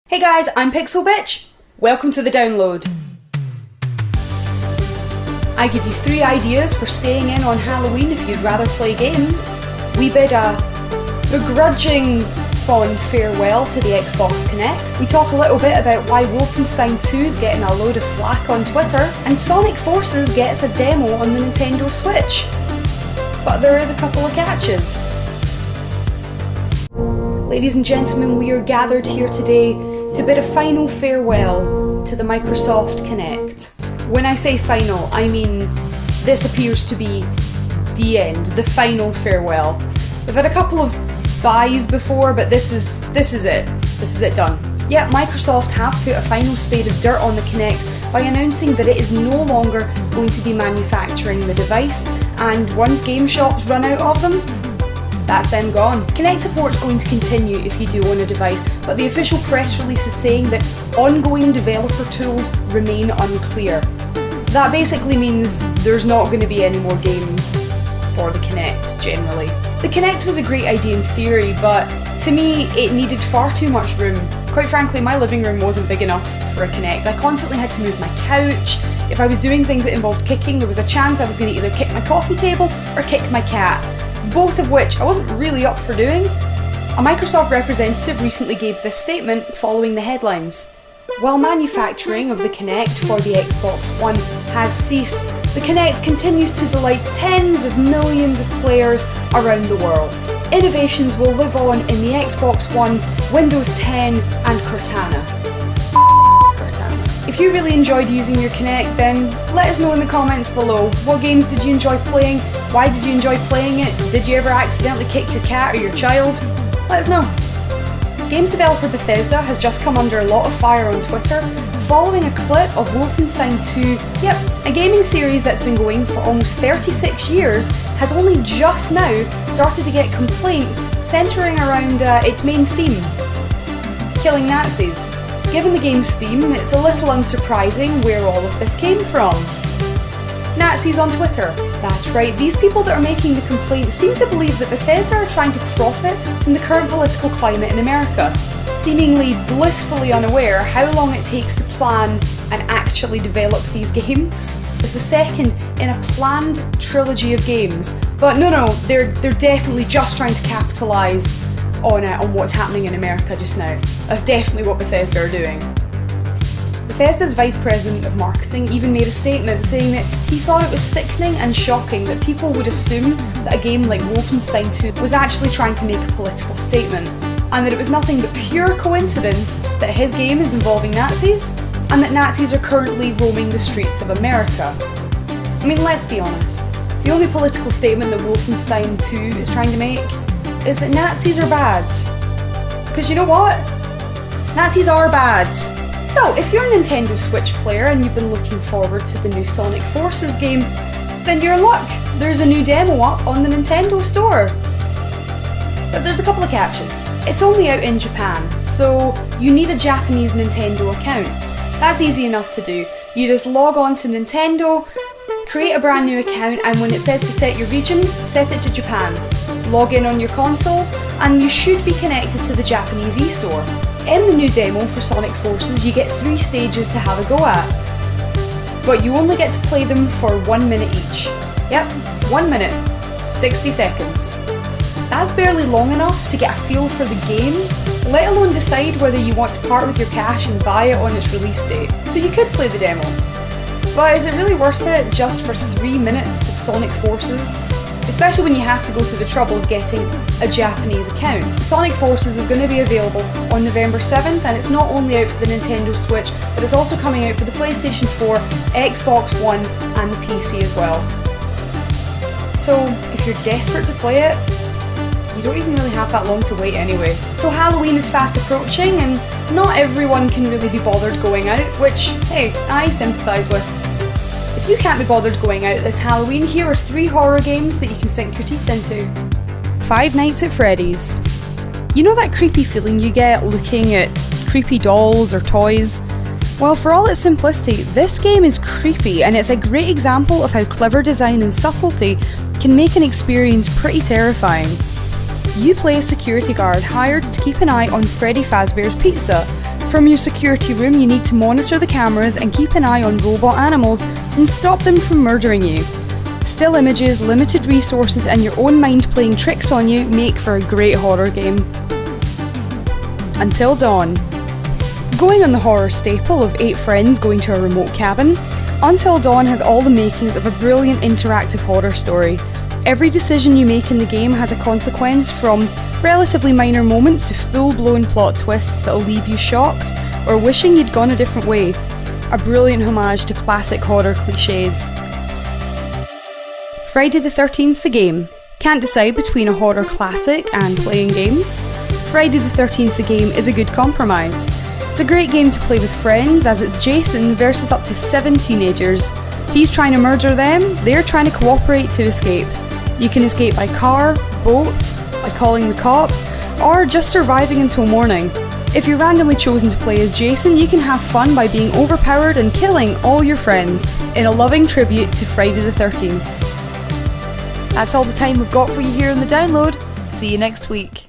Hey guys, I'm Pixelbitch. Welcome to the download. I give you 3 ideas for staying in on Halloween if you'd rather play games. We bid a begrudging fond farewell to the Xbox Kinect. We talk a little bit about why Wolfenstein 2 is getting a load of flack on Twitter, and Sonic Forces gets a demo on the Nintendo Switch. But there is a couple of catches. Ladies and gentlemen, we are gathered here today to bid a final farewell to the Microsoft Kinect. When I say final, I mean this appears to be the end, the final farewell. We've had a couple of buys before, but this is it. This is it done. Yet Microsoft have put a final spade of dirt on the Kinect by announcing that it is no longer going to be manufacturing the device, and once game shops run out of them, that's them gone. Kinect support's going to continue if you do own a device, but the official press release is saying that ongoing developer tools remain unclear. That basically means there's not going to be any more games for the Kinect, generally. The Kinect was a great idea in theory, but to me, it needed far too much room. Quite frankly, my living room wasn't big enough for a Kinect. I constantly had to move my couch. If I was doing things that involved kicking, there was a chance I was going to either kick my coffee table or kick my cat. Both of which I wasn't really up for doing. A Microsoft representative recently gave this statement following the headlines. While manufacturing of the Kinect for the Xbox One has ceased, the Kinect continues to delight tens of millions of players around the world. Innovations will live on in the Xbox One, Windows 10 and Cortana. If you really enjoyed using your Kinect, then let us know in the comments below. What games did you enjoy playing? Why did you enjoy playing it? Did you ever accidentally kick your cat or your child? Let us know. Games developer Bethesda has just come under a lot of fire on Twitter following a clip of Wolfenstein 2. Yep, a gaming series that's been going for almost 36 years has only just now started to get complaints centering around its main theme, killing Nazis. Given the game's theme, it's a little unsurprising where all of this came from. Nazis on Twitter. That's right, these people that are making the complaints seem to believe that Bethesda are trying to profit from the current political climate in America, seemingly blissfully unaware how long it takes to plan and actually develop these games. It's the second in a planned trilogy of games. But no, they're definitely just trying to capitalise on what's happening in America just now. That's definitely what Bethesda are doing. Bethesda's Vice President of Marketing even made a statement saying that he thought it was sickening and shocking that people would assume that a game like Wolfenstein 2 was actually trying to make a political statement, and that it was nothing but pure coincidence that his game is involving Nazis, and that Nazis are currently roaming the streets of America. I mean, let's be honest. The only political statement that Wolfenstein 2 is trying to make is that Nazis are bad. Because you know what? Nazis are bad. So, if you're a Nintendo Switch player and you've been looking forward to the new Sonic Forces game, then you're in luck. There's a new demo up on the Nintendo store. But there's a couple of catches. It's only out in Japan, so you need a Japanese Nintendo account. That's easy enough to do. You just log on to Nintendo, create a brand new account, and when it says to set your region, set it to Japan. Log in on your console, and you should be connected to the Japanese eStore. In the new demo for Sonic Forces, you get 3 stages to have a go at. But you only get to play them for 1 minute each. Yep, 1 minute, 60 seconds. That's barely long enough to get a feel for the game, let alone decide whether you want to part with your cash and buy it on its release date. So you could play the demo. But is it really worth it just for 3 minutes of Sonic Forces? Especially when you have to go to the trouble of getting a Japanese account. Sonic Forces is going to be available on November 7th, and it's not only out for the Nintendo Switch, but it's also coming out for the PlayStation 4, Xbox One, and the PC as well. So, if you're desperate to play it, you don't even really have that long to wait anyway. So Halloween is fast approaching, and not everyone can really be bothered going out, which, hey, I sympathise with. If you can't be bothered going out this Halloween, here are 3 horror games that you can sink your teeth into. Five Nights at Freddy's. You know that creepy feeling you get looking at creepy dolls or toys? Well, for all its simplicity, this game is creepy, and it's a great example of how clever design and subtlety can make an experience pretty terrifying. You play a security guard hired to keep an eye on Freddy Fazbear's Pizza, From your security room, you need to monitor the cameras and keep an eye on robot animals and stop them from murdering you. Still images, limited resources, and your own mind playing tricks on you make for a great horror game. Until Dawn. Going on the horror staple of 8 friends going to a remote cabin, Until Dawn has all the makings of a brilliant interactive horror story. Every decision you make in the game has a consequence, from relatively minor moments to full-blown plot twists that'll leave you shocked or wishing you'd gone a different way. A brilliant homage to classic horror cliches. Friday the 13th the game. Can't decide between a horror classic and playing games? Friday the 13th the game is a good compromise. It's a great game to play with friends, as it's Jason versus up to 7 teenagers. He's trying to murder them, they're trying to cooperate to escape. You can escape by car, boat, by calling the cops, or just surviving until morning. If you're randomly chosen to play as Jason, you can have fun by being overpowered and killing all your friends in a loving tribute to Friday the 13th. That's all the time we've got for you here in the download. See you next week.